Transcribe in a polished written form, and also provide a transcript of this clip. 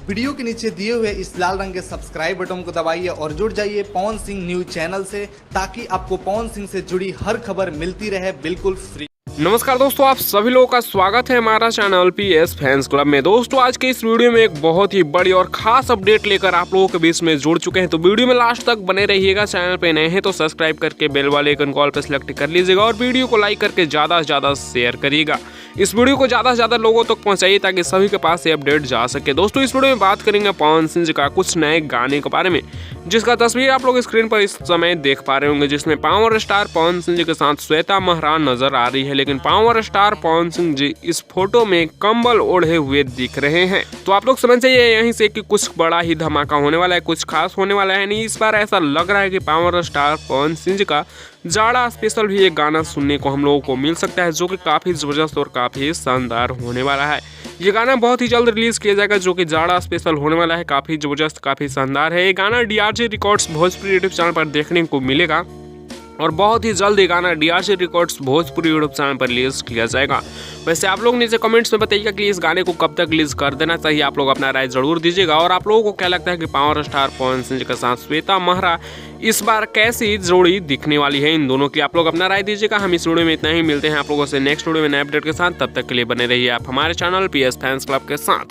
Video के नीचे दिए हुए इस लाल रंग के सब्सक्राइब बटन को दबाइए और जुड़ जाइए पवन सिंह न्यूज चैनल से, ताकि आपको पवन सिंह से जुड़ी हर खबर मिलती रहे बिल्कुल फ्री। नमस्कार दोस्तों, आप सभी लोगों का स्वागत है हमारा चैनल PS फैंस क्लब में। दोस्तों आज के इस वीडियो में एक बहुत ही बड़ी और खास अपडेट लेकर आप लोगों के बीच में जुड़ चुके हैं, तो वीडियो में लास्ट तक बने रहिएगा। चैनल पे नए हैं तो सब्सक्राइब करके बेल वाले आइकन कॉल पे सिलेक्ट कर लीजिएगा और वीडियो को लाइक करके ज़्यादा से ज़्यादा शेयर करिएगा। इस वीडियो को ज़्यादा से ज़्यादा लोगों तक पहुँचाइए ताकि सभी के पास ये अपडेट जा सके। दोस्तों इस वीडियो में बात करेंगे पवन सिंह जी का कुछ नए गाने के बारे में, जिसका तस्वीर आप लोग स्क्रीन पर इस समय देख पा रहे होंगे, जिसमें पावर स्टार पवन सिंह जी के साथ श्वेता महरान नजर आ रही है। लेकिन पावर स्टार पवन सिंह जी इस फोटो में कंबल ओढ़े हुए दिख रहे हैं, तो आप लोग समझ जाइए यहीं से कि कुछ बड़ा ही धमाका होने वाला है, कुछ खास होने वाला है। नहीं, इस बार ऐसा लग रहा है कि पावर स्टार पवन सिंह जी का जाड़ा स्पेशल भी एक गाना सुनने को हम लोगों को मिल सकता है, जो कि काफी जबरदस्त और काफी शानदार होने वाला है। ये गाना बहुत ही जल्द रिलीज किया जाएगा, जो कि जाड़ा स्पेशल होने वाला है, काफी जबरदस्त काफी शानदार है। ये गाना DRJ records Bhojpuri YouTube channel पर देखने को मिलेगा और बहुत ही जल्द ये गाना DRJ records Bhojpuri YouTube channel पर रिलीज किया जाएगा। वैसे आप लोग नीचे कमेंट्स में बताइएगा कि इस गाने को कब तक रिलीज कर देना चाहिए, आप लोग अपना राय जरूर दीजिएगा। और आप लोगों को क्या लगता है कि पावर स्टार पवन सिंह जी के साथ श्वेता महरा इस बार कैसी जोड़ी दिखने वाली है इन दोनों की, आप लोग अपना राय दीजिएगा। हम इस वीडियो में इतना ही, मिलते हैं आप लोगों से नेक्स्ट वीडियो में नए अपडेट के साथ। तब तक के लिए बने रहिए आप हमारे चैनल PS फैंस क्लब के साथ।